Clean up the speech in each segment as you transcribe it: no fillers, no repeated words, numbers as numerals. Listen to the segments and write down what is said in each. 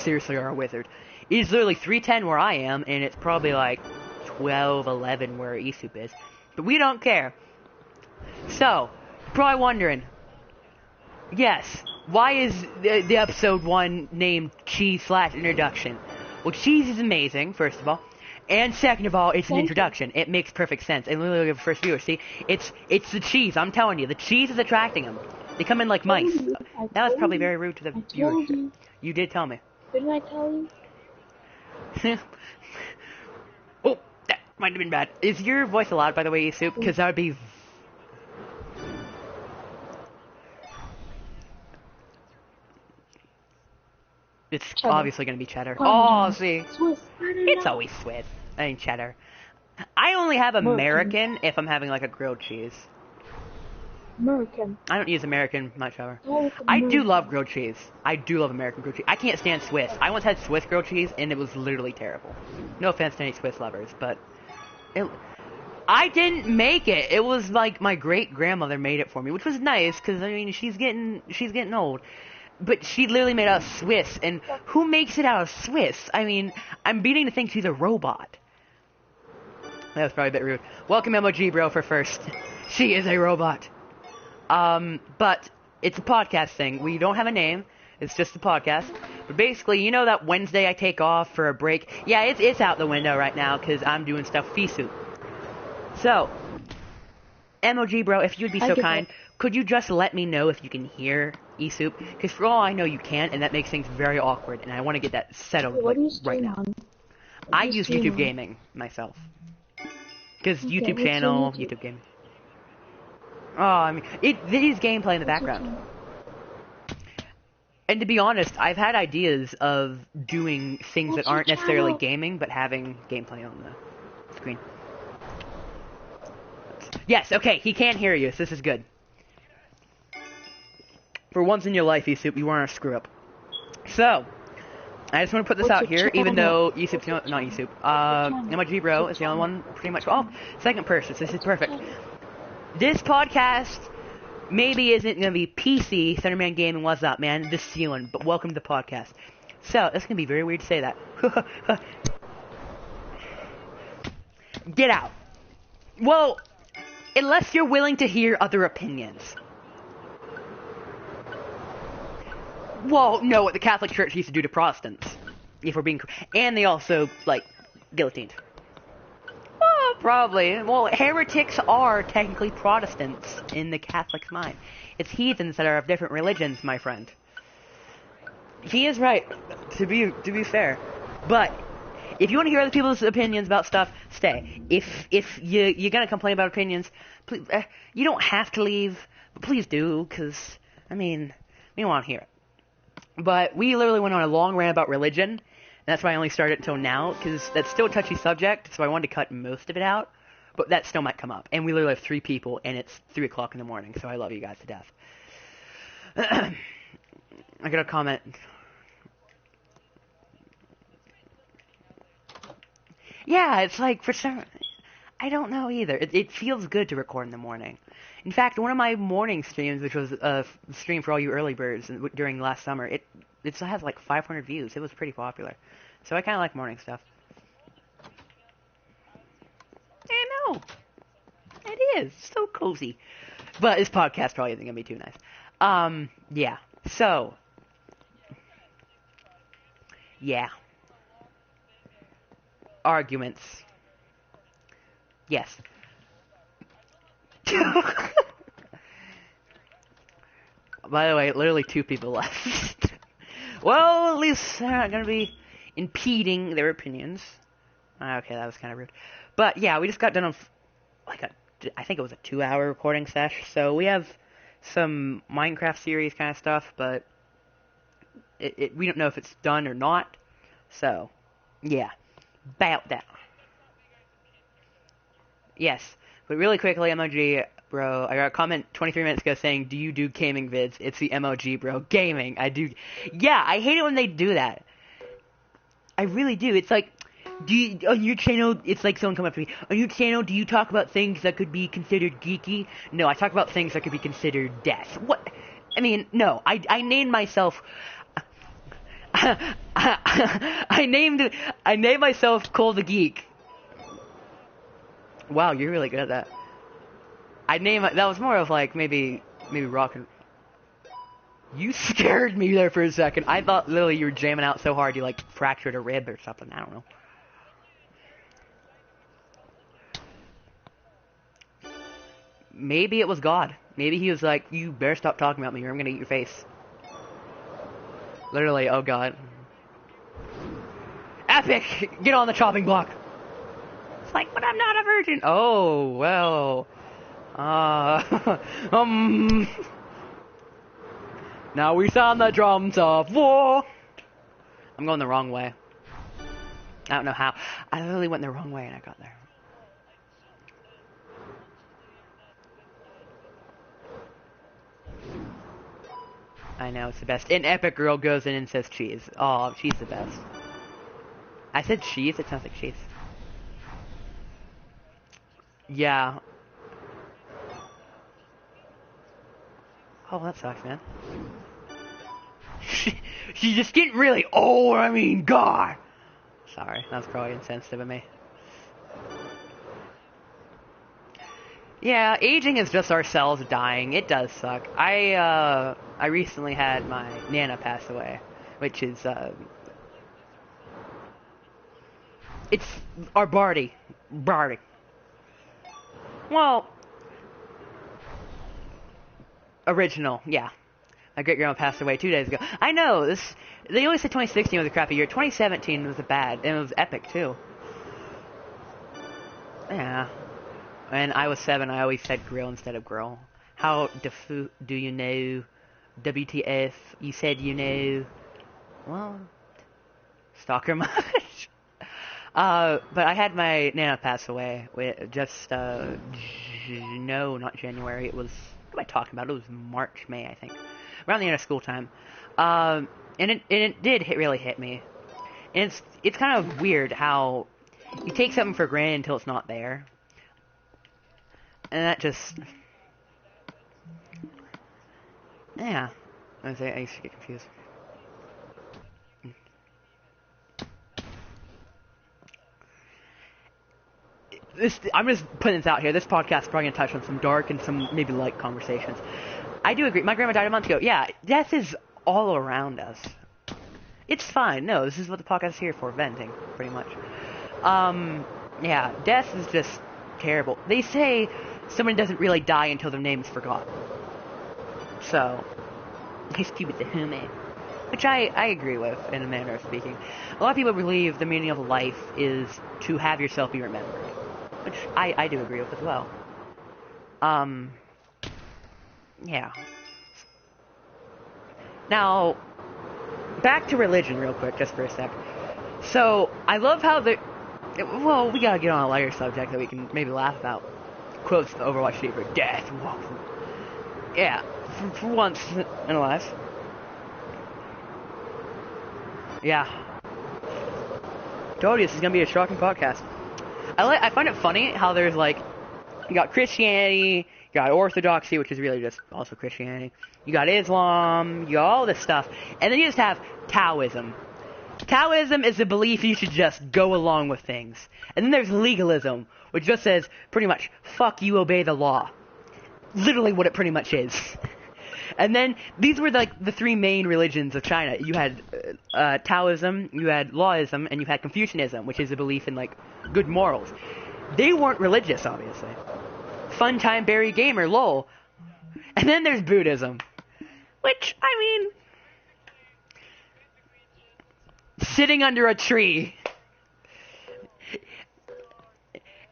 seriously are a wizard. It is literally 3:10 where I am, and it's probably like 12:11 where Isup is. But we don't care. So, you're probably wondering, yes, why is the episode 1 named Cheese/Introduction? Well, cheese is amazing, first of all. And second of all, it's an introduction. It makes perfect sense. And literally, the first viewer, see, it's the cheese. I'm telling you, the cheese is attracting them. They come in like mice. That was probably very rude to the viewership. You did tell me. Didn't I tell you? Oh, that might have been bad. Is your voice allowed, by the way, Isup? Because that would be... It's obviously going to be cheddar. Oh, see. Swiss. It's always Swiss. I mean, cheddar. I only have American if I'm having, like, a grilled cheese. American. I don't use American much ever. Oh, I do love grilled cheese. I do love American grilled cheese. I can't stand Swiss. I once had Swiss grilled cheese, and it was literally terrible. No offense to any Swiss lovers, but... I didn't make it. It was, like, my great-grandmother made it for me, which was nice, because, I mean, she's getting old. But she literally made out of Swiss, and who makes it out of Swiss? I mean, I'm beginning to think she's a robot. That was probably a bit rude. Welcome MOG, bro, for first. She is a robot. But it's a podcast thing. We don't have a name. It's just a podcast. But basically, you know that Wednesday I take off for a break? Yeah, it's out the window right now, because I'm doing stuff Fisu. So, MOG, bro, if you'd be so kind, could you just let me know if you can hear Isup? Because for all I know, you can't, and that makes things very awkward, and I want to get that settled right now. I use YouTube Gaming myself. Because YouTube channel, YouTube Gaming. Oh, I mean, it is gameplay in the background. And to be honest, I've had ideas of doing things that aren't necessarily gaming, but having gameplay on the screen. Yes, okay, he can't hear you, so this is good. For once in your life, Isup, you weren't a screw-up. So, I just want to put this out here, even though Isup's not Isup. MOG Bro is the only one, pretty much. Oh, second person, so this is perfect. This podcast maybe isn't going to be PC, Thunderman Gaming, what's up, man? This is you, but welcome to the podcast. So, it's going to be very weird to say that. Get out. Well, unless you're willing to hear other opinions. Well, no, what the Catholic Church used to do to Protestants. If we're being... And they also, like, guillotined. Well, probably. Well, heretics are technically Protestants in the Catholic's mind. It's heathens that are of different religions, my friend. He is right, to be fair. But, if you want to hear other people's opinions about stuff, stay. If you're gonna complain about opinions, please, you don't have to leave, but please do, because, I mean, we want to hear it. But we literally went on a long rant about religion, and that's why I only started until now, because that's still a touchy subject, so I wanted to cut most of it out, but that still might come up. And we literally have 3 people, and it's 3 o'clock in the morning, so I love you guys to death. I got a comment. Yeah, it's like, for some... I don't know either. It feels good to record in the morning. In fact, one of my morning streams, which was a stream for all you early birds during last summer, it still has like 500 views. It was pretty popular. So I kind of like morning stuff. I know. It is. So cozy. But this podcast probably isn't going to be too nice. Yeah. So. Yeah. Arguments. Yes. By the way, literally 2 people left. Well, at least they're not going to be impeding their opinions. Okay, that was kind of rude. But yeah, we just got done with, like, I think it was a 2-hour recording sesh. So we have some Minecraft series kind of stuff, but we don't know if it's done or not. So, yeah. About that. Yes. But really quickly, MOG, bro, I got a comment 23 minutes ago saying, do you do gaming vids? It's the MOG, bro. Gaming. I do. Yeah, I hate it when they do that. I really do. It's like, on your channel, it's like someone come up to me, on your channel, do you talk about things that could be considered geeky? No, I talk about things that could be considered death. What? I mean, no. I named myself... I named myself ColeTheGeek. Wow, you're really good at that. That was more of like maybe rock and. You scared me there for a second. I thought literally you were jamming out so hard you like fractured a rib or something. I don't know. Maybe it was God. Maybe he was like, you better stop talking about me or I'm gonna eat your face. Literally, oh God. Epic! Get on the chopping block! It's like, but I'm not a virgin! Oh, well. Now we sound the drums of war! I'm going the wrong way. I don't know how. I literally went the wrong way and I got there. I know, it's the best. An epic girl goes in and says cheese. Oh, she's the best. I said cheese? It sounds like cheese. Yeah. Oh, that sucks, man. She's just getting really old, I mean, God! Sorry, that was probably insensitive of me. Yeah, aging is just our cells dying. It does suck. I recently had my Nana pass away, which is, it's our Barty. Well, original, yeah. My great-grandma passed away 2 days ago. I know, they always said 2016 was a crappy year. 2017 was and it was epic, too. Yeah. When I was 7, I always said grill instead of girl. How do you know? WTF? You said you know. Well, stalker much. But I had my Nana pass away with just, no, not January. It was, what am I talking about? It was March, May, I think. Around the end of school time. And it did really hit me. And it's kind of weird how you take something for granted until it's not there. And that just... Yeah. I used to get confused. I'm just putting this out here. This podcast is probably going to touch on some dark and some maybe light conversations. I do agree. My grandma died a month ago. Yeah, death is all around us. It's fine. No, this is what the podcast is here for, venting, pretty much. Yeah, death is just terrible. They say someone doesn't really die until their name is forgotten. So, he's stupid to whom it. Which I agree with, in a manner of speaking. A lot of people believe the meaning of life is to have yourself be remembered. Which I do agree with as well. Yeah. Now, back to religion real quick, just for a sec. So, I love how well, we gotta get on a lighter subject that we can maybe laugh about. Quotes the Overwatch Sleeper, death. Whoa. Yeah, for once in a life. Yeah. Told you, this is gonna be a shocking podcast. I find it funny how there's like, you got Christianity, you got Orthodoxy, which is really just also Christianity, you got Islam, you got all this stuff, and then you just have Taoism. Taoism is the belief you should just go along with things. And then there's legalism, which just says, pretty much, fuck you, obey the law. Literally what it pretty much is. And then, these were like the three main religions of China. You had Taoism, you had Laoism, and you had Confucianism, which is a belief in like good morals. They weren't religious, obviously. Fun time, berry gamer, lol. And then there's Buddhism. Which, I mean... Sitting under a tree.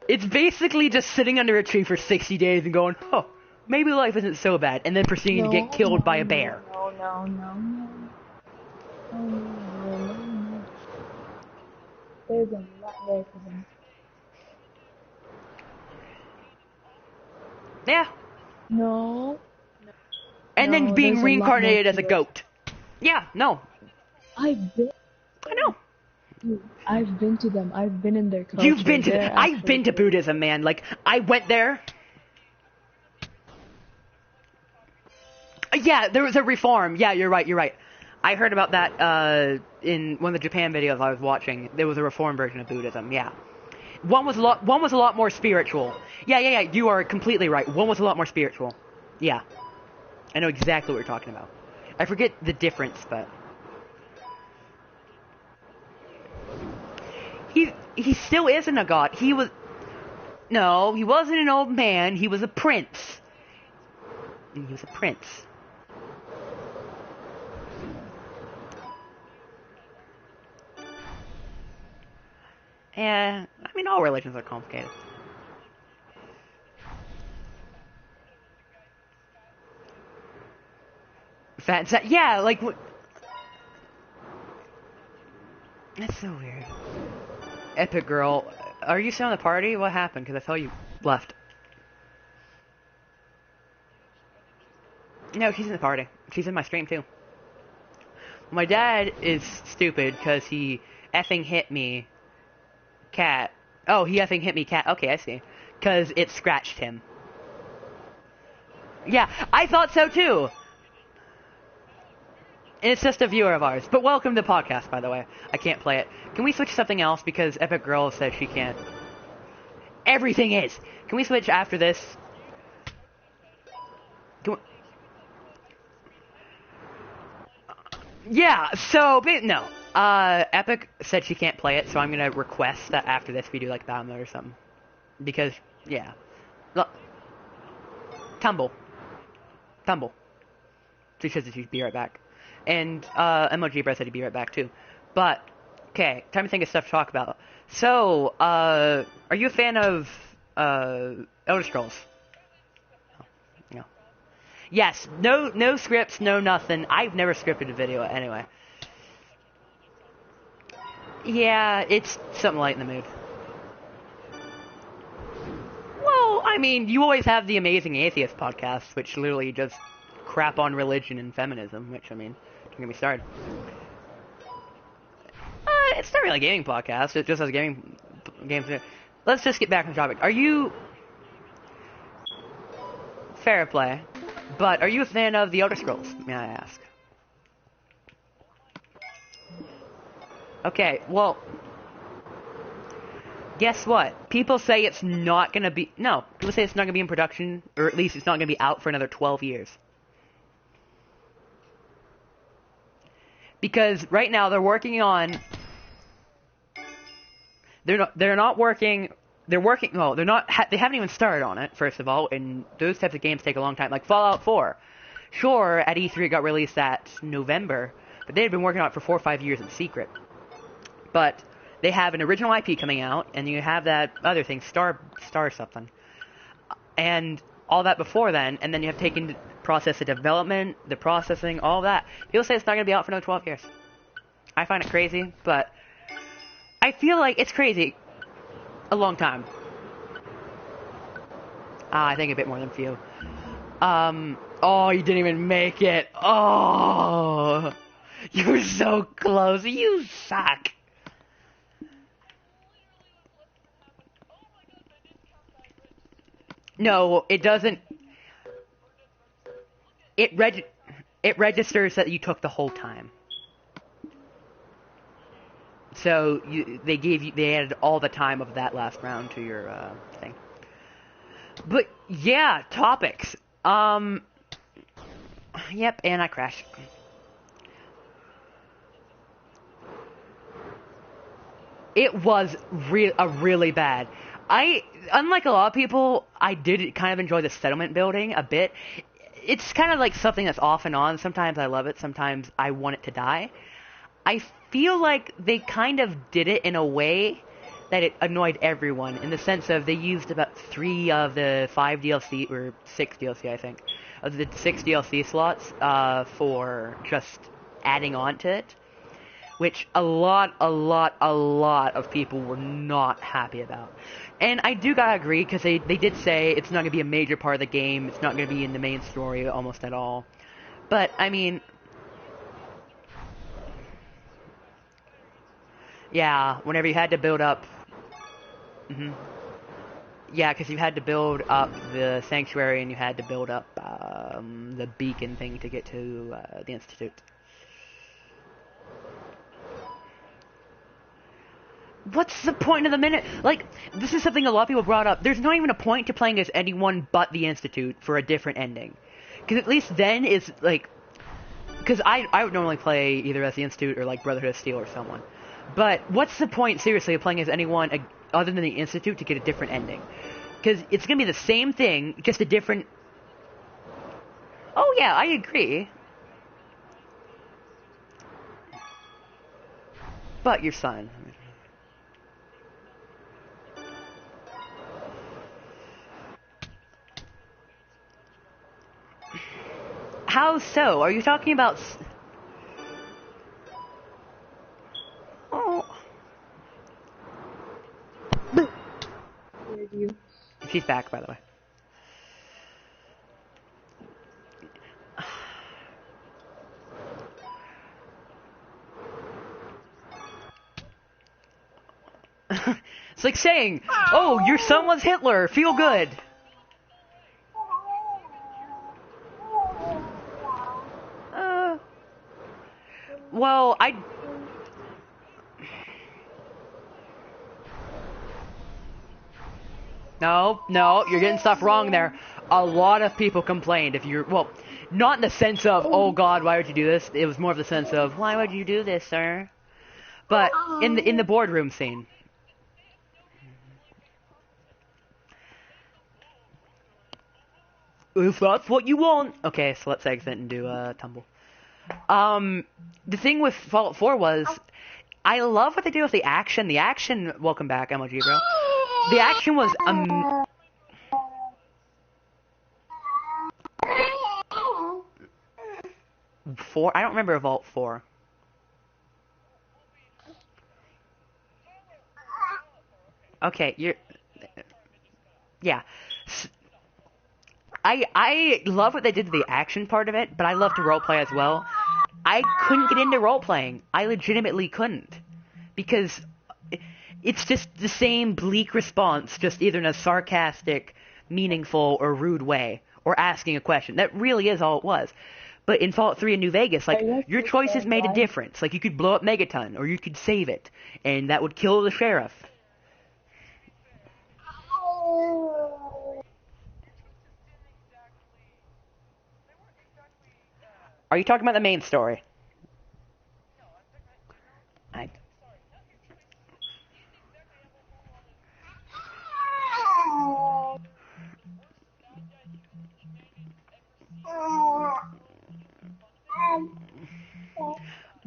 It's basically just sitting under a tree for 60 days and going, oh, maybe life isn't so bad, and then proceeding to get killed by a bear. No. There's a lot there for them. Yeah. No. And then being reincarnated as a goat. Yeah, no. I've been. I know. I've been to them. I've been in their culture. You've been to... I've been to Buddhism, man. Like, I went there. Yeah, there was a reform. Yeah, you're right. I heard about that in one of the Japan videos I was watching. There was a reformed version of Buddhism. Yeah, one was a lot more spiritual. Yeah. You are completely right. One was a lot more spiritual. Yeah, I know exactly what you're talking about. I forget the difference, but he still isn't a god. He wasn't an old man. He was a prince. He was a prince. Yeah, I mean, all religions are complicated. Yeah, like, that's so weird. Epic Girl, are you still in the party? What happened? Because I thought you left. No, she's in the party. She's in my stream, too. My dad is stupid because he effing hit me. Cat. Oh, he effing hit me, cat. Okay, I see. Because it scratched him. Yeah, I thought so, too. And it's just a viewer of ours. But welcome to the podcast, by the way. I can't play it. Can we switch to something else? Because Epic Girl says she can't. Everything is! Can we switch after this? Yeah, so, no. Epic said she can't play it, so I'm gonna request that after this we do, like, download or something. Because, yeah. Look. Tumble. She says that she'd be right back. And, MLG Breath said he'd be right back, too. But, okay, time to think of stuff to talk about. So, are you a fan of, Elder Scrolls? No. Yes, no scripts, no nothing. I've never scripted a video, anyway. Yeah, it's something light in the mood. Well, I mean, you always have the Amazing Atheist podcast, which literally just crap on religion and feminism, which, I mean, don't get me started. It's not really a gaming podcast, it just has games. Let's just get back on the topic. Are you... Fair play. But are you a fan of the Elder Scrolls, may I ask? Okay, well... Guess what? People say it's not gonna be... No, people say it's not gonna be in production, or at least it's not gonna be out for another 12 years. Because right now they're working on... They're not working... They're working... Well, they're not... They haven't even started on it, first of all, and those types of games take a long time. Like Fallout 4. Sure, at E3 it got released that November, but they had been working on it for 4 or 5 years in secret. But they have an original IP coming out, and you have that other thing, Star something. And all that before then, and then you have taken the process of development, the processing, all that. People say it's not going to be out for another 12 years. I find it crazy, but I feel like it's crazy. A long time. I think a bit more than a few. Oh, you didn't even make it. Oh, you were so close. You suck. No, it doesn't. It registers that you took the whole time. So they added all the time of that last round to your thing. But yeah, topics. Yep, and I crashed. It was really bad. Unlike a lot of people, I did kind of enjoy the settlement building a bit. It's kind of like something that's off and on. Sometimes I love it, sometimes I want it to die. I feel like they kind of did it in a way that it annoyed everyone, in the sense of they used about 3 of the 5 DLC, or 6 DLC I think, of the 6 DLC slots for just adding on to it, which a lot of people were not happy about. And I do gotta agree, because they did say it's not going to be a major part of the game, it's not going to be in the main story almost at all. But, I mean... Yeah, whenever you had to build up... Yeah, because you had to build up the sanctuary, and you had to build up the beacon thing to get to the Institute. What's the point of the minute? Like, this is something a lot of people brought up. There's not even a point to playing as anyone but the Institute for a different ending. Because at least then it's, like... Because I would normally play either as the Institute or, like, Brotherhood of Steel or someone. But what's the point, seriously, of playing as anyone other than the Institute to get a different ending? Because it's going to be the same thing, just a different... Oh, yeah, I agree. But your son... How so? Are you talking about... Oh. Where'd you? She's back, by the way. It's like saying, oh, your son was Hitler, feel good. Well, No, you're getting stuff wrong there. A lot of people complained if you're... Well, not in the sense of, oh god, why would you do this? It was more of the sense of, why would you do this, sir? But in the boardroom scene. If that's what you want. Okay, so let's exit and do a tumble. The thing with Fallout 4 was, I love what they do with the action. The action, welcome back, MLG bro. The action was, 4? I don't remember Vault 4. Okay, you're... Yeah. I love what they did to the action part of it, but I love to roleplay as well. I couldn't get into roleplaying. I legitimately couldn't. Because it's just the same bleak response, just either in a sarcastic, meaningful, or rude way. Or asking a question. That really is all it was. But in Fallout 3 in New Vegas, like, your choices made a difference. Like, you could blow up Megaton, or you could save it. And that would kill the sheriff. Are you talking about the main story?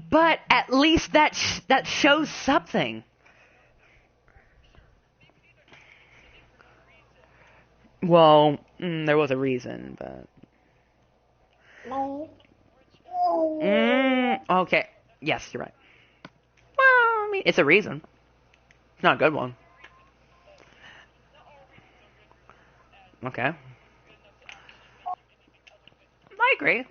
But at least that shows something. Well, there was a reason, but... Okay. Yes, you're right. Well, I mean, it's a reason. It's not a good one. Okay. I agree.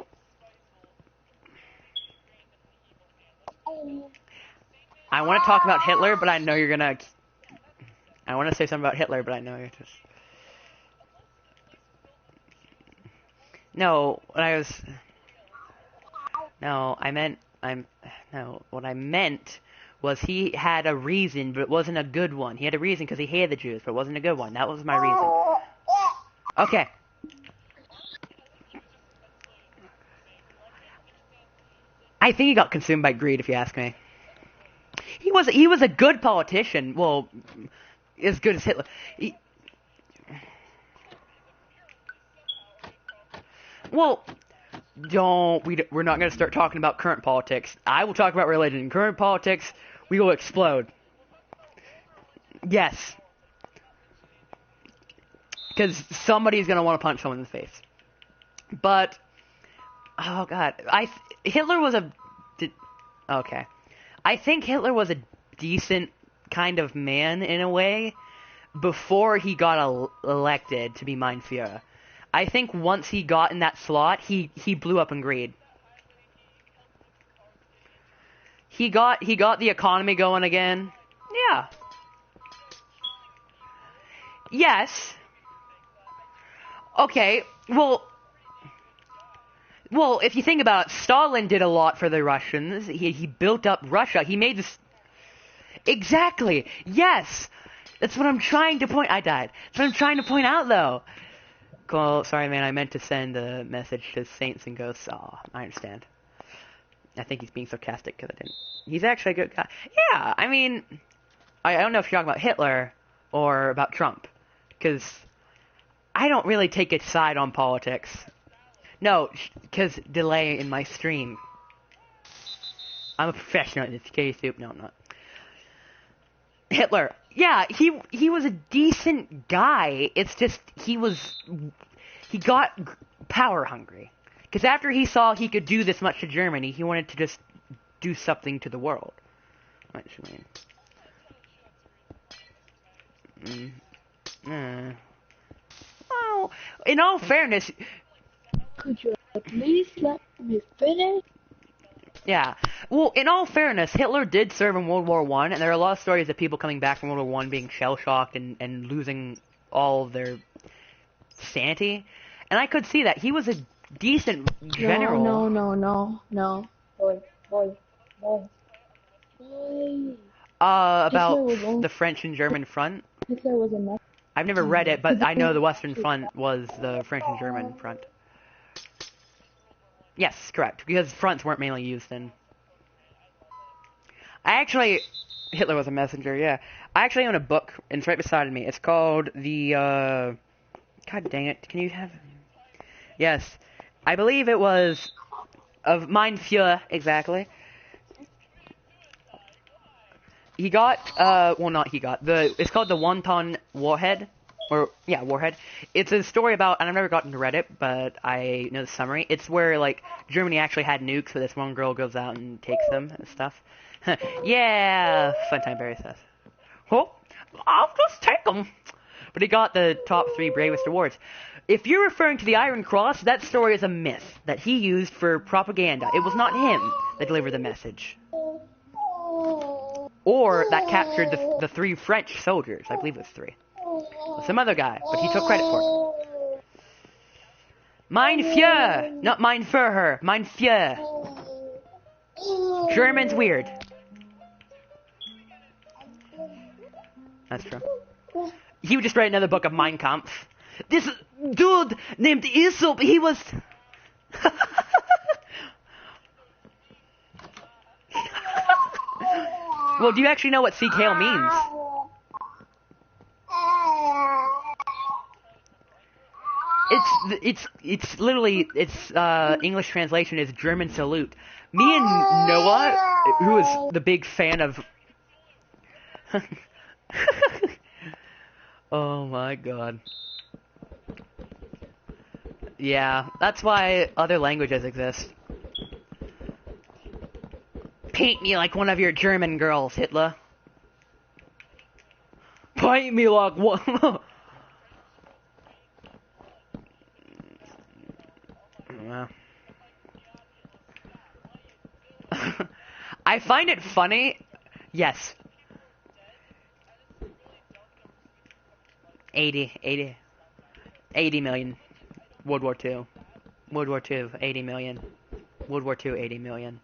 I want to talk about Hitler, but I know you're gonna... I want to say something about Hitler, but I know you're just... No, what I was... No, No, what I meant was he had a reason, but it wasn't a good one. He had a reason because he hated the Jews, but it wasn't a good one. That was my reason. Okay. I think he got consumed by greed, if you ask me. He was a good politician. Well, as good as Hitler. Well, we're not going to start talking about current politics. I will talk about religion. In current politics, we will explode. Yes. Because somebody's going to want to punch someone in the face. But, oh god, Hitler was okay. I think Hitler was a decent kind of man in a way before he got elected to be Mein Führer. I think once he got in that slot, he blew up in greed. He got the economy going again. Yeah. Yes. Okay, well, if you think about it, Stalin did a lot for the Russians. He built up Russia. He made this... Exactly. Yes. That's what I'm trying to point. I died. That's what I'm trying to point out, though. Cool. Sorry, man. I meant to send a message to Saints and Ghosts. Aw, I understand. I think he's being sarcastic because I didn't. He's actually a good guy. Yeah. I mean, I don't know if you're talking about Hitler or about Trump, because I don't really take a side on politics. No, because delay in my stream. I'm a professional in this case. No, I'm not. Hitler. Yeah, he was a decent guy. It's just he got power hungry. Because after he saw he could do this much to Germany, he wanted to just do something to the world. What do you mean? Well, in all fairness... Could you please let me finish? Yeah. Well, in all fairness, Hitler did serve in World War I, and there are a lot of stories of people coming back from World War I being shell-shocked and losing all of their sanity. And I could see that. He was a decent general. No. Boy. About the French and German front? Hitler was a mess. I've never read it, but I know the Western Front was the French and German front. Yes, correct. Because fronts weren't mainly used then. Hitler was a messenger, yeah. I actually own a book, and it's right beside me. It's called God dang it. Can you have... Yes. I believe it was... Of Mein Führer, exactly. It's called the Wonton Warhead. Warhead. It's a story about, and I've never gotten to read it, but I know the summary. It's where, like, Germany actually had nukes, but this one girl goes out and takes them and stuff. Yeah, Funtime Berry says. Oh, I'll just take them. But he got the top 3 bravest awards. If you're referring to the Iron Cross, that story is a myth that he used for propaganda. It was not him that delivered the message. Or that captured the 3 French soldiers. I believe it was 3. Some other guy, but he took credit for it. Mein Führer! Not Mein Führer. Mein Führer. German's weird. That's true. He would just write another book of Mein Kampf. This dude named Aesop, he was... Well, do you actually know what Seek Hail means? It's literally, English translation is German salute. Me and Noah, who is the big fan of... Oh my god. Yeah, that's why other languages exist. Paint me like one of your German girls, Hitler. Paint me like one... I find it funny. Yes. 80 million. World War II. 80 million. World War II, 80 million.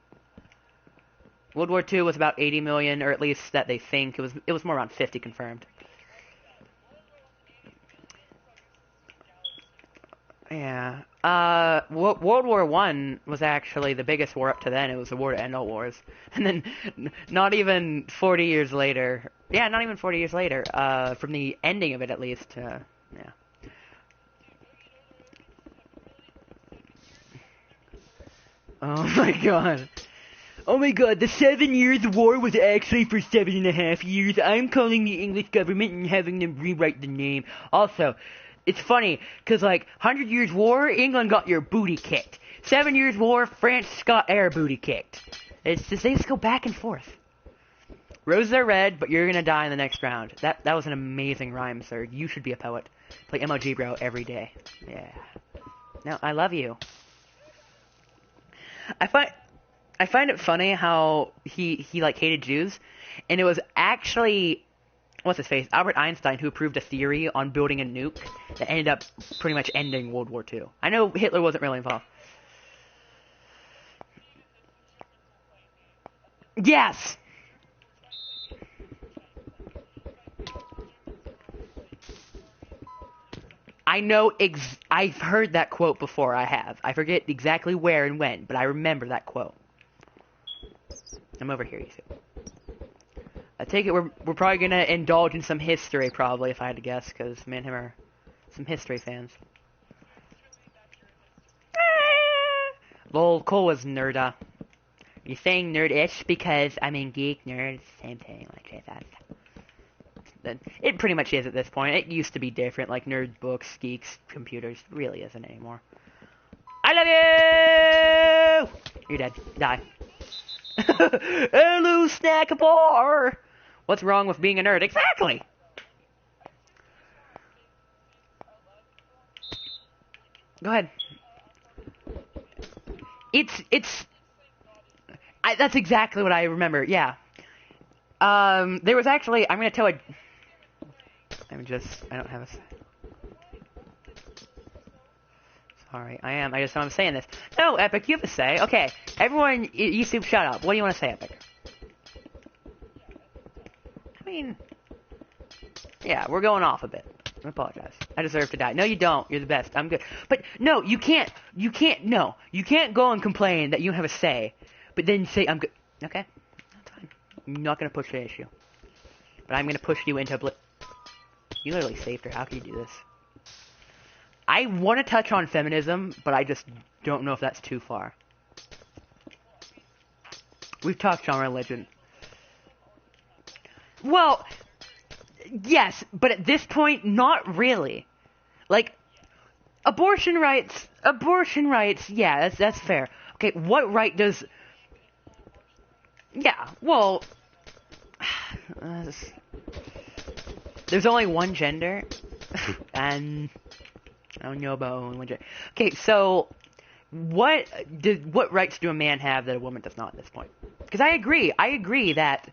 World War II was about 80 million, or at least that they think. It was more around 50 confirmed. Yeah. World War I was actually the biggest war up to then. It was the war to end all wars. And then, not even 40 years later... Yeah, not even 40 years later, from the ending of it at least, yeah. Oh my god. Oh my god, the 7 Years' War was actually for 7.5 years. I'm calling the English government and having them rewrite the name. Also, it's funny, because, like, 100 Years' War, England got your booty kicked. 7 Years' War, France got air booty kicked. It's just, they just go back and forth. Roses are red, but you're gonna die in the next round. That was an amazing rhyme, sir. You should be a poet. Play MLG, bro, every day. Yeah. No, I love you. I find it funny how he like hated Jews, and it was actually what's his face, Albert Einstein, who proved a theory on building a nuke that ended up pretty much ending World War II. I know Hitler wasn't really involved. Yes. I know I've heard that quote before, I have. I forget exactly where and when, but I remember that quote. I'm over here, you see. I take it we're probably gonna indulge in some history, probably, if I had to guess, because me and him are some history fans. Lol, Cole was nerda. You're saying nerdish because, I mean, geek, nerd, same thing, like that. It pretty much is at this point. It used to be different, like nerd books, geeks, computers. It really isn't anymore. I love you! You're dead. Die. Hello, snack bar! What's wrong with being a nerd? Exactly! Go ahead. That's exactly what I remember, yeah. There was actually, I'm gonna tell a... I don't have a... Sorry, I just know I'm saying this. No, Epic, you have a say. Okay, everyone, YouTube, shut up. What do you want to say, Epic? I mean... Yeah, we're going off a bit. I apologize. I deserve to die. No, you don't. You're the best. I'm good. But, no, you can't go and complain that you don't have a say, but then say I'm good. Okay? That's fine. I'm not gonna push the issue. But I'm gonna push you into You literally saved her. How can you do this? I want to touch on feminism, but I just don't know if that's too far. We've touched on religion. Well, yes, but at this point, not really. Like, abortion rights, yeah, that's fair. Okay, what right does... Yeah, well... There's only one gender, and... I don't know about only one gender. Okay, so... What rights do a man have that a woman does not at this point? Because I agree that...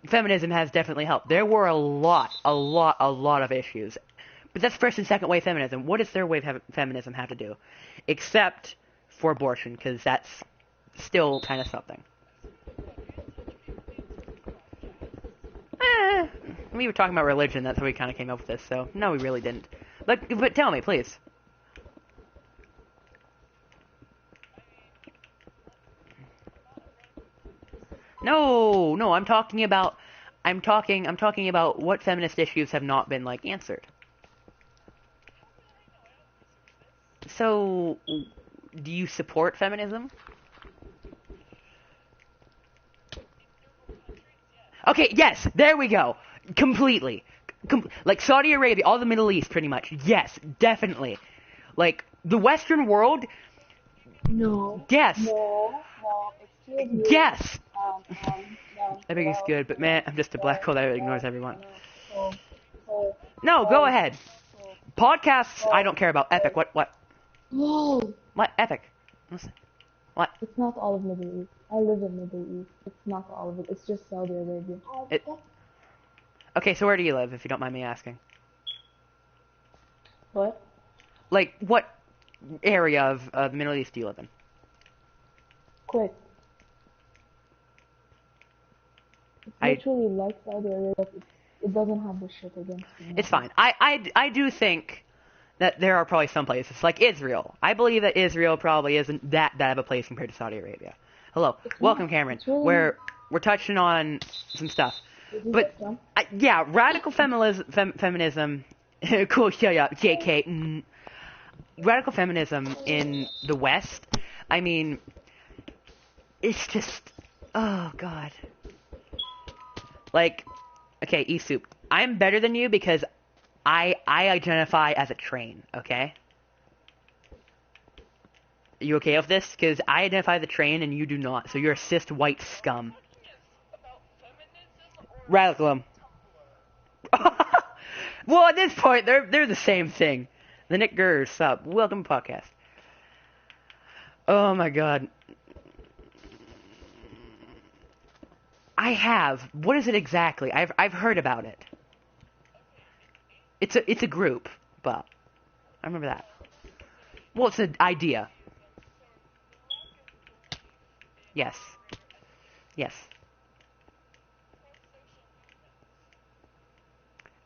feminism has definitely helped. There were a lot of issues. But that's first and second wave feminism. What does third wave feminism have to do? Except for abortion, because that's still kind of something. We were talking about religion, that's how we kind of came up with this, so no, we really didn't. But tell me, please. No, I'm talking about what feminist issues have not been, like, answered. So, do you support feminism? Okay, yes, there we go. Completely. Like, Saudi Arabia, all the Middle East, pretty much. Yes, definitely. Like, the Western world... No. Yes. No, excuse me. Yes. No. I think it's good, but man, I'm just a black hole that ignores everyone. No, go ahead. Podcasts, I don't care about. Epic, what? Whoa. What? Epic. What? It's not all of Middle East. I live in Middle East. It's not all of it. It's just Saudi Arabia. Okay, so where do you live, if you don't mind me asking? What? Like, what area of the Middle East do you live in? Quick. It's literally like Saudi Arabia. It doesn't have the shit against me. It's fine. I do think that there are probably some places, like Israel. I believe that Israel probably isn't that of a place compared to Saudi Arabia. Hello. Welcome, Cameron. We're touching on some stuff. But, yeah, radical feminism... Cool, shut up, JK. Radical feminism in the West, I mean, it's just... Oh, God. Like, okay, E-Soup, I'm better than you because I identify as a train, okay? Are you okay with this? Because I identify as a train and you do not, so you're a cis white scum. Radical. Well, at this point, they're the same thing. The Nick Gurr sub. Welcome to podcast. Oh my god. I have. What is it exactly? I've heard about it. It's a group, but I remember that. Well, it's an idea. Yes. Yes.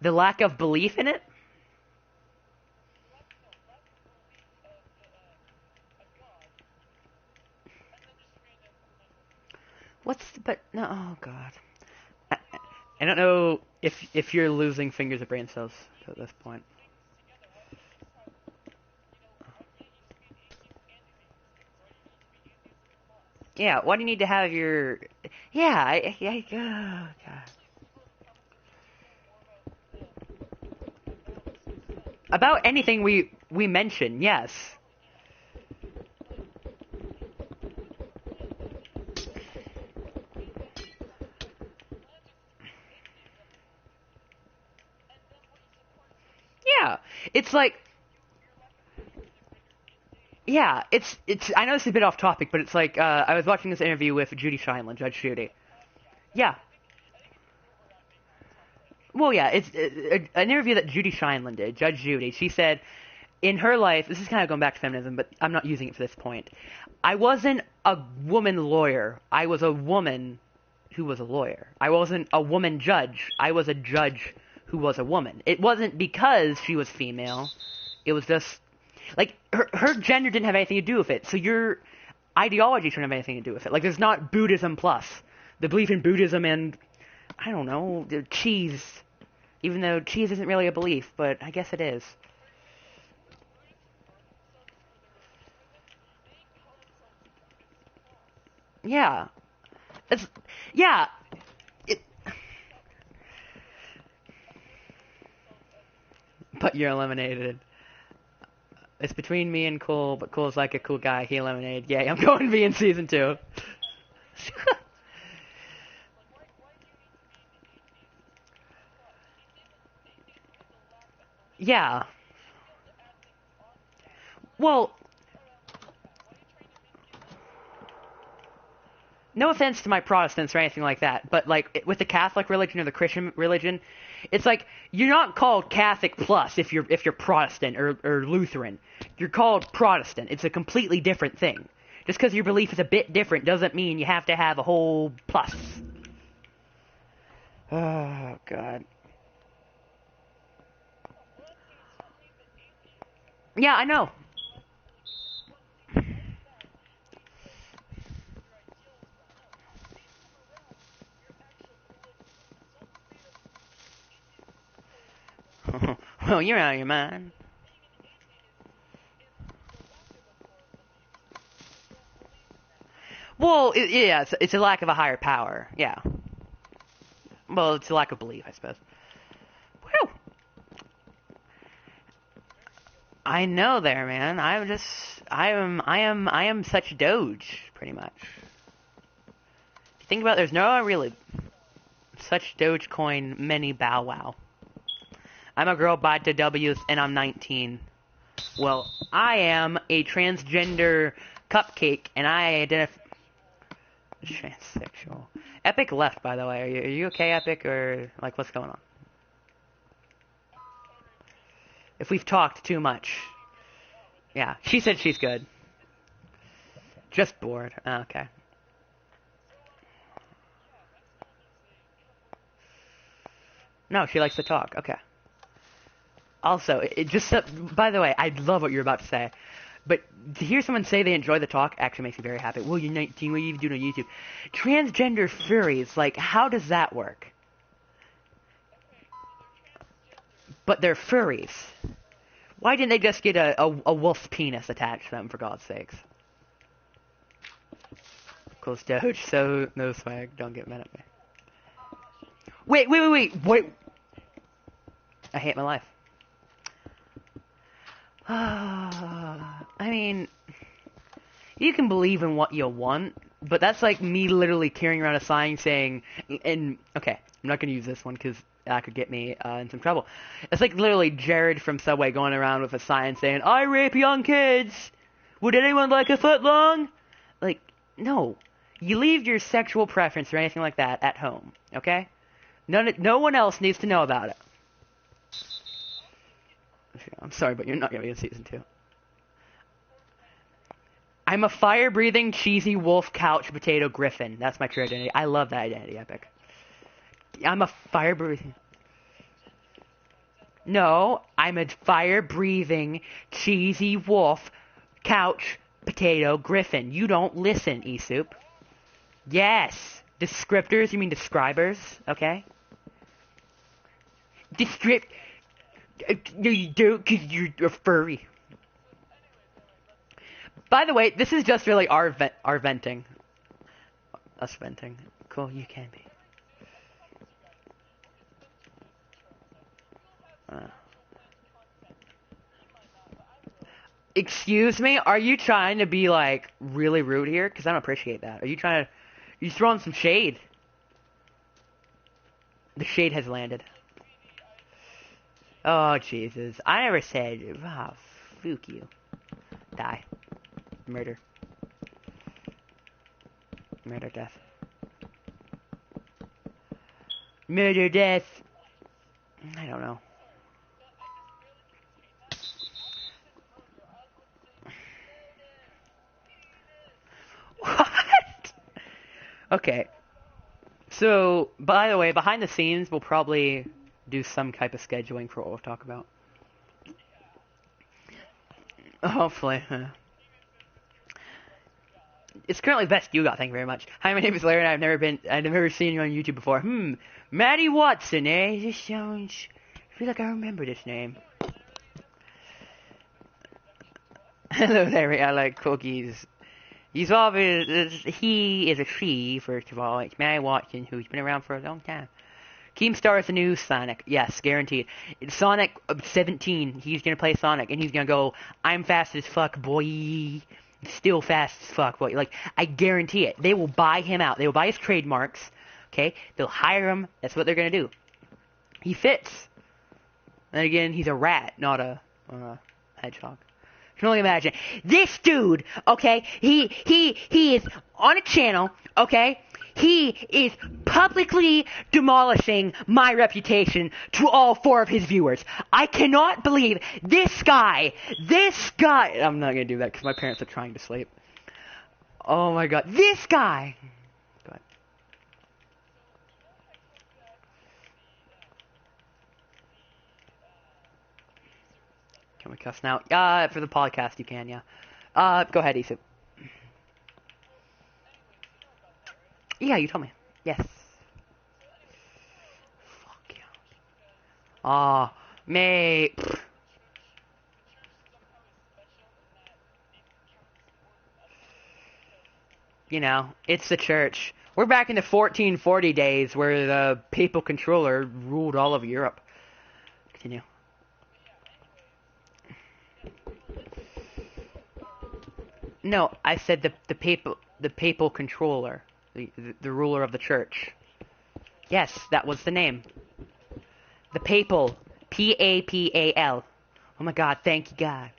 The lack of belief in it? No, oh god. I, I don't know if you're losing fingers or brain cells at this point. Yeah, why do you need to have your... Yeah, oh god. About anything we mention, yes. Yeah, it's like... Yeah, it's. I know this is a bit off topic, but it's like I was watching this interview with Judy Shineland, Judge Judy. Yeah. Well, yeah, it's an interview that Judy Shineland did, Judge Judy. She said, in her life, this is kind of going back to feminism, but I'm not using it for this point. I wasn't a woman lawyer. I was a woman who was a lawyer. I wasn't a woman judge. I was a judge who was a woman. It wasn't because she was female. It was just... Like, her gender didn't have anything to do with it, so your ideology shouldn't have anything to do with it. Like, there's not Buddhism plus. The belief in Buddhism and, I don't know, cheese. Even though cheese isn't really a belief, but I guess it is. Yeah. It's, yeah. But you're eliminated. It's between me and Cole, but Cole's like a cool guy. He eliminated. Yeah, I'm going V in season 2. Yeah. Well, no offense to my Protestants or anything like that, but like with the Catholic religion or the Christian religion, it's like you're not called Catholic plus if you're Protestant or Lutheran. You're called Protestant. It's a completely different thing. Just because your belief is a bit different doesn't mean you have to have a whole plus. Oh god. Yeah, I know. Well, you're out of your mind. Well, yeah, it's a lack of a higher power. Yeah. Well, it's a lack of belief, I suppose. Whew. I know there, man. I am such Doge, pretty much. Think about it, there's no really such Dogecoin, many Bow Wow. I'm a girl by the W's and I'm 19. Well, I am a transgender cupcake and I identify... Transsexual. Epic left, by the way. Are you okay, Epic, or like what's going on? If we've talked too much. Yeah, she said she's good. Just bored. Oh, okay. No, she likes to talk. Okay. Also, it just... By the way, I love what you're about to say. But to hear someone say they enjoy the talk actually makes me very happy. Well, you're 19, what are you doing on YouTube? Transgender furries, like, how does that work? But they're furries. Why didn't they just get a wolf penis attached to them, for God's sakes? Cool Doge, so no swag, don't get mad at me. Wait. I hate my life. I mean, you can believe in what you want, but that's like me literally carrying around a sign saying, and okay, I'm not going to use this one because that could get me in some trouble. It's like literally Jared from Subway going around with a sign saying, I rape young kids! Would anyone like a foot long? Like, no. You leave your sexual preference or anything like that at home, okay? No one else needs to know about it. I'm sorry, but you're not going to be in season 2. I'm a fire-breathing, cheesy wolf couch potato griffin. That's my true identity. I love that identity, Epic. I'm a fire-breathing... No, I'm a fire-breathing, cheesy wolf couch potato griffin. You don't listen, Esup. Yes. Descriptors, you mean describers, okay? Descript... No, you don't, because you're a furry. By the way, this is just really our venting. Us venting. Cool, you can be. Excuse me? Are you trying to be, like, really rude here? Because I don't appreciate that. Are you trying to... You throwing some shade? The shade has landed. Oh, Jesus. I never said... Oh, fuck you. Die. Murder. Murder, death. Murder, death. I don't know. What? Okay. So, by the way, behind the scenes, we'll probably do some type of scheduling for what we'll talk about. Hopefully. It's currently best you got, thank you very much. Hi, my name is Larry, and I've never seen you on YouTube before. Maddie Watson, eh? This sounds... I feel like I remember this name. Hello, Larry, I like cookies. He is a she, first of all. It's Maddie Watson, who's been around for a long time. Keemstar is the new Sonic. Yes, guaranteed. It's Sonic 17. He's gonna play Sonic, and he's gonna go, I'm fast as fuck, boy. Still fast as fuck, boy. Like, I guarantee it. They will buy him out. They will buy his trademarks. Okay? They'll hire him. That's what they're gonna do. He fits. And again, he's a rat, not a hedgehog. I can only imagine. This dude, okay, he is on a channel, okay? He is publicly demolishing my reputation to all 4 of his viewers. I cannot believe this guy, I'm not going to do that because my parents are trying to sleep. Oh my god, this guy. Go ahead. Can we cuss now? For the podcast you can, yeah. Go ahead, Isu. Yeah, you told me. Yes. Fuck yeah. Aw, mate. You know, it's the church. We're back in the 1440 days where the papal controller ruled all of Europe. Continue. No, I said the papal controller. The ruler of the church. Yes, that was the name. The papal. P-A-P-A-L. Oh my god, thank you God.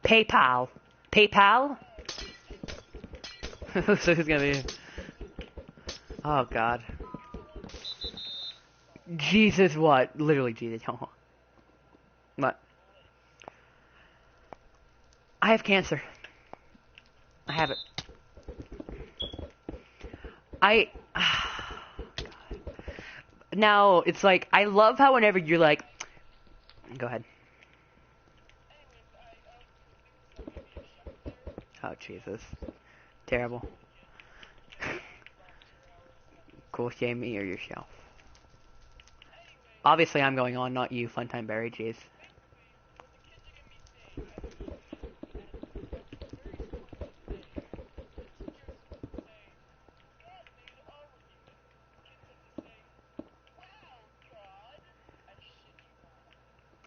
PayPal. PayPal? So who's gonna be... Oh god. Jesus what? Literally Jesus. What? I have cancer. I have it. Now, it's like, I love how whenever you're like... Go ahead. Oh, Jesus. Terrible. Cool, shame me or yourself. Obviously, I'm going on, not you, Funtime Berry, jeez.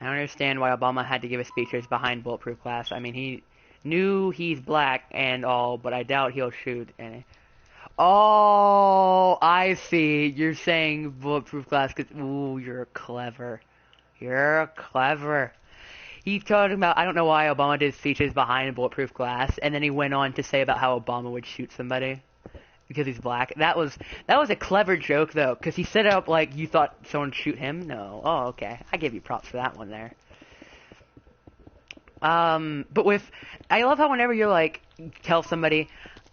I don't understand why Obama had to give his speeches behind bulletproof glass. I mean, he knew he's black and all, but I doubt he'll shoot any. Oh, I see. You're saying bulletproof glass because, ooh, you're clever. You're clever. He's talking about, I don't know why Obama did speeches behind bulletproof glass, and then he went on to say about how Obama would shoot somebody because he's black. That was a clever joke, though, because he set it up like you thought someone would shoot him. No. Oh, okay. I give you props for that one there. But I love how whenever you're like, tell somebody,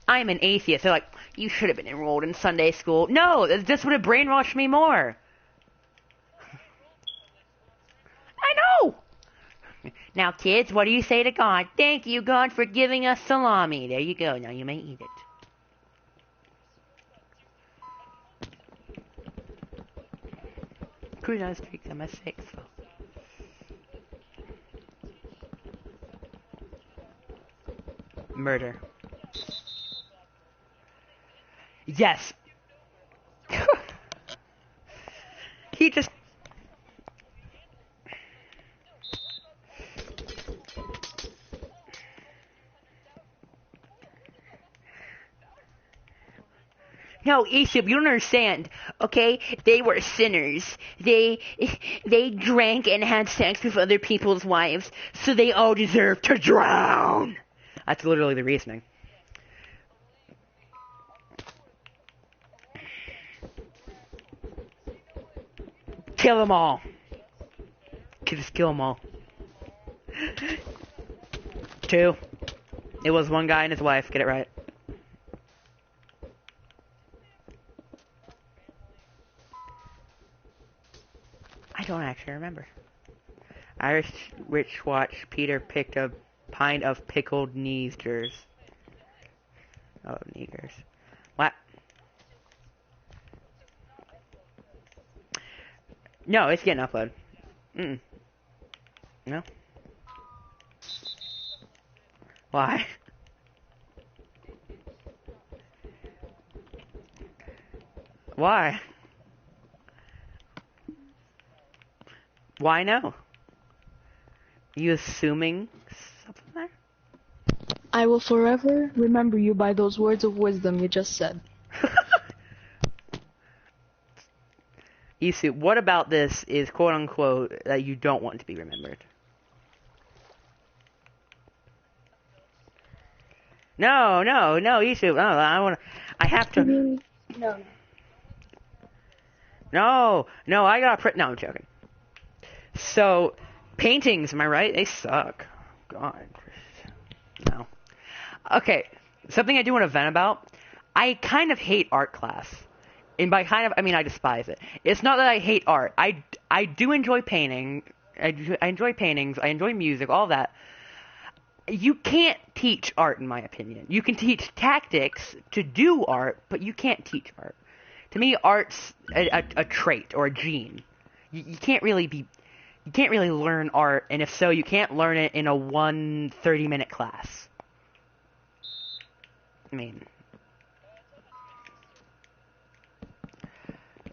I'm an atheist, they're like, you should have been enrolled in Sunday school. No, this would have brainwashed me more. I know! Now, kids, what do you say to God? Thank you, God, for giving us salami. There you go. Now you may eat it. cruising on the streets on my six. Murder. Yes. He just... No, Aesop, you don't understand. Okay, they were sinners. They drank and had sex with other people's wives, so they all deserve to drown. That's literally the reasoning. Kill them all. Just kill them all. 2. It was one guy and his wife. Get it right. I don't actually remember. Irish witch watch. Peter picked a pint of pickled Neegers. Oh, Neegers. What? No, it's getting uploaded. No? Why? Why? Why no? You assuming something there? I will forever remember you by those words of wisdom you just said. Isu, what about this is quote unquote that you don't want to be remembered? No, Isu, no, I have to. No, I gotta no, I'm joking. So, paintings, am I right? They suck. God. No. Okay, something I do want to vent about. I kind of hate art class. And by kind of, I mean I despise it. It's not that I hate art. I do enjoy painting. I enjoy paintings. I enjoy music, all that. You can't teach art, in my opinion. You can teach tactics to do art, but you can't teach art. To me, art's a trait or a gene. You can't really learn art, and if so, you can't learn it in a 30-minute class. I mean,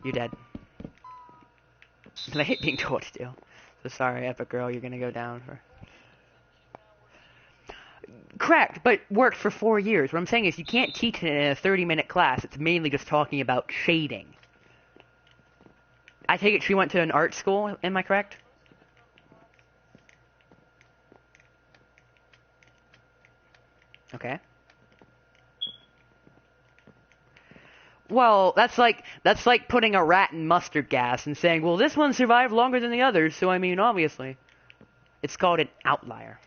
you're dead. And I hate being told to do. So sorry, epic girl, you're gonna go down for... Correct, but worked for 4 years. What I'm saying is you can't teach it in a 30-minute class. It's mainly just talking about shading. I take it she went to an art school, am I correct? Okay. Well, that's like putting a rat in mustard gas and saying, well, this one survived longer than the others, so I mean, obviously. It's called an outlier.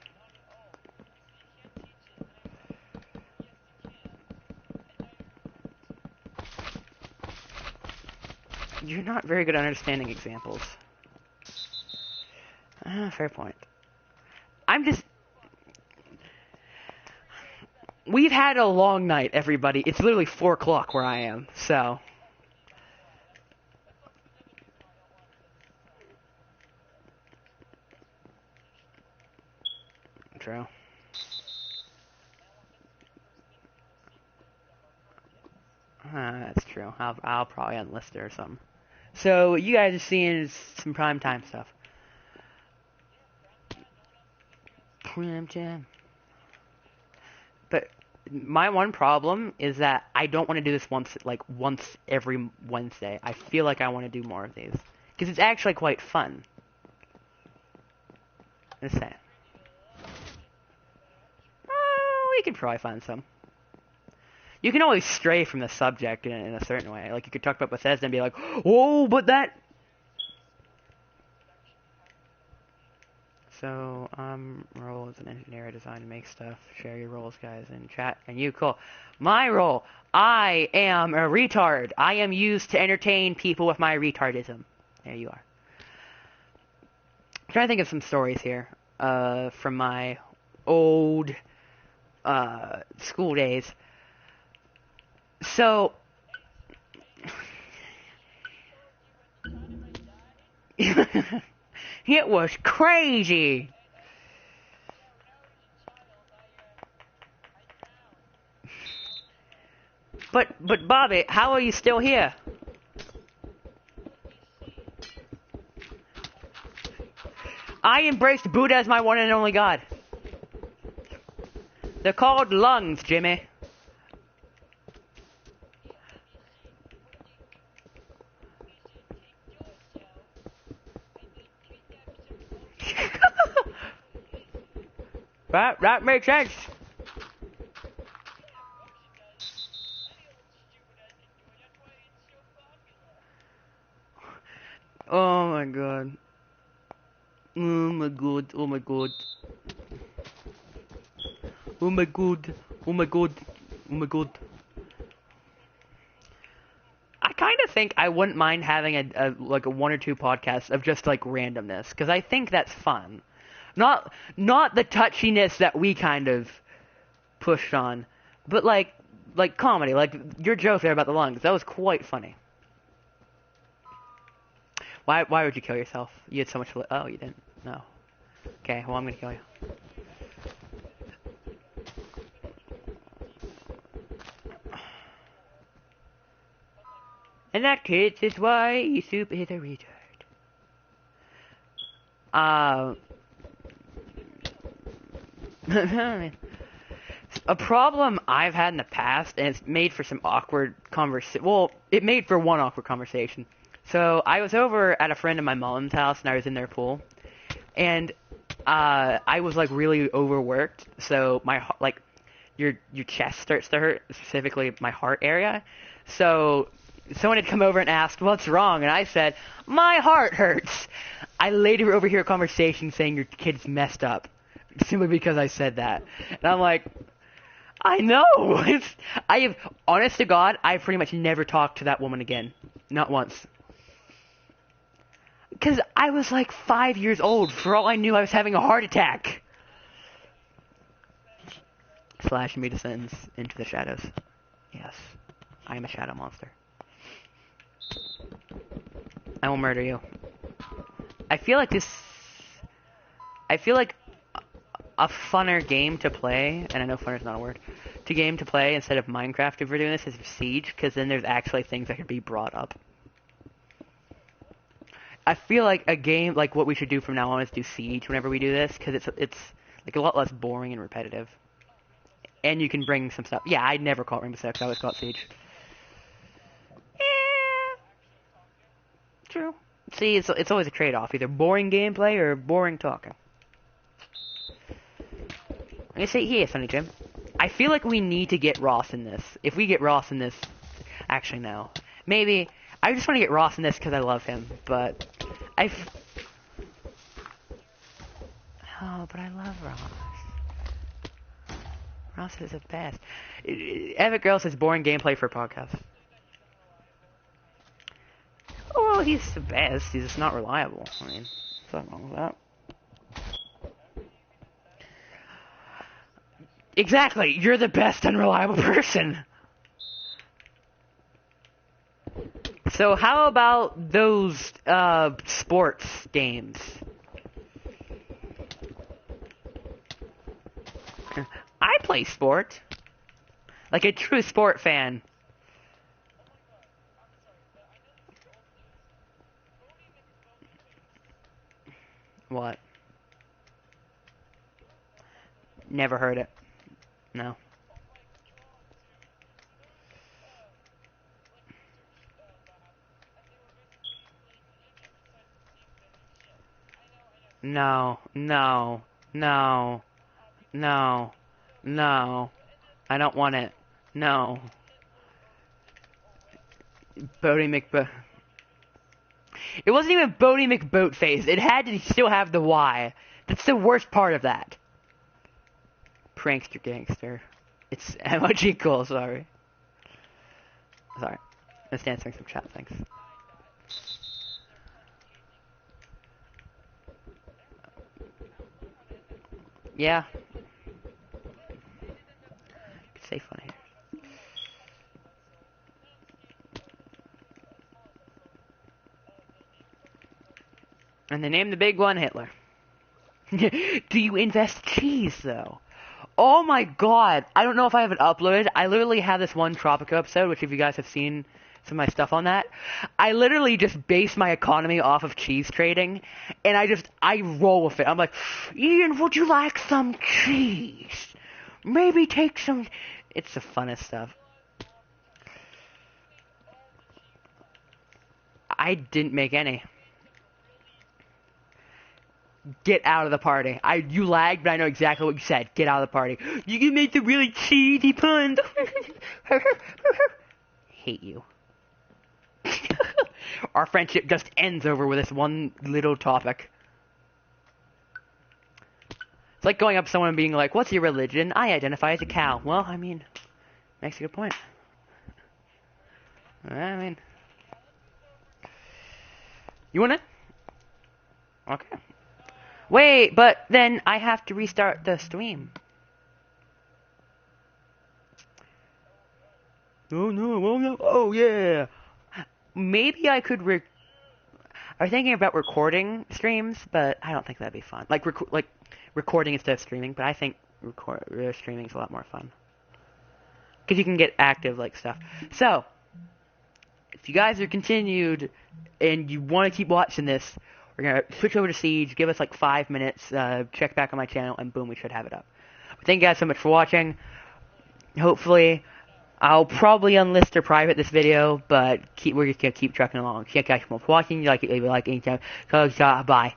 You're not very good at understanding examples. Fair point. We've had a long night, everybody. It's literally 4 o'clock where I am, so... True. That's true. I'll probably unlist it or something. So, you guys are seeing some prime time stuff. Prime time. But my one problem is that I don't want to do this once every Wednesday. I feel like I want to do more of these. Because it's actually quite fun. Just saying. We could probably find some. You can always stray from the subject in a certain way. Like, you could talk about Bethesda and be like, oh, but that... So, role as an engineer, I design and make stuff. Share your roles, guys, in chat. And you, cool. My role, I am a retard. I am used to entertain people with my retardism. There you are. I'm trying to think of some stories here, from my old, school days. So, It was crazy. But Bobby, how are you still here? I embraced Buddha as my one and only God. They're called lungs, Jimmy. That makes sense. Oh my god. Oh my god. Oh my god. Oh my god. Oh my god. Oh my god. I kind of think I wouldn't mind having a like a 1 or 2 podcasts of just like randomness, because I think that's fun. Not the touchiness that we kind of pushed on, but like comedy, like your joke there about the lungs. That was quite funny. Why would you kill yourself? You had so much. Oh, you didn't. No. Okay. Well, I'm gonna kill you. In that case, is why Soup is a retard. A problem I've had in the past, and it's made for some awkward conversation. Well, it made for one awkward conversation. So I was over at a friend of my mom's house, and I was in their pool, and I was like really overworked. So my like your chest starts to hurt, specifically my heart area. So someone had come over and asked, "What's wrong?" And I said, "My heart hurts." I later overhear a conversation saying your kid's messed up, simply because I said that, and I'm like, I know. I have, honest to God, I've pretty much never talked to that woman again, not once. Because I was like 5 years old. For all I knew, I was having a heart attack. Slash me descends into the shadows. Yes, I am a shadow monster. I will murder you. I feel like a funner game to play, and I know funner is not a word, to play instead of Minecraft if we're doing this is Siege, because then there's actually things that could be brought up. I feel like a game, like what we should do from now on is do Siege whenever we do this, because it's like a lot less boring and repetitive. And you can bring some stuff. Yeah, I'd never call it Rainbow Six, I always call it Siege. Yeah. True. See, it's always a trade-off, either boring gameplay or boring talking. I'm gonna say here, Sonny Jim. I feel like we need to get Ross in this. If we get Ross in this, actually no. Maybe, I just want to get Ross in this because I love him, but oh, but I love Ross. Ross is the best. Epic Girl says boring gameplay for a podcast. Oh, well, he's the best. He's just not reliable. I mean, there's nothing wrong with that. Exactly. You're the best unreliable person. So how about those sports games? I play sport. Like a true sport fan. What? Never heard it. No. No. No. No. No. No. I don't want it. No. Bodie McBo... It wasn't even Bodie McBoatface. It had to still have the Y. That's the worst part of that. Prankster gangster. It's emoji cool, sorry. Sorry. I'm just answering some chat, thanks. Yeah. Say funny. And they named the big one Hitler. Do you invest cheese, though? Oh my god! I don't know if I have it uploaded. I literally have this one Tropico episode, which if you guys have seen some of my stuff on that, I literally just base my economy off of cheese trading, and I roll with it. I'm like, Ian, would you like some cheese? Maybe take some... It's the funnest stuff. I didn't make any. Get out of the party. You lagged, but I know exactly what you said. Get out of the party. You can make the really cheesy puns. Hate you. Our friendship just ends over with this one little topic. It's like going up to someone and being like, what's your religion? I identify as a cow. Well, I mean, makes a good point. I mean... You wanna? Okay. Wait, but then I have to restart the stream. Oh no, oh no, oh yeah. Maybe I could I was thinking about recording streams, but I don't think that'd be fun. Like recording instead of streaming, but I think streaming is a lot more fun. Because you can get active, like, stuff. So, if you guys are continued, and you want to keep watching this, we're going to switch over to Siege, give us like 5 minutes, check back on my channel, and boom, we should have it up. Thank you guys so much for watching. Hopefully, I'll probably unlist or private this video, but we're just going to keep trucking along. Thank you guys so much for watching. You like it, leave a like anytime. Bye.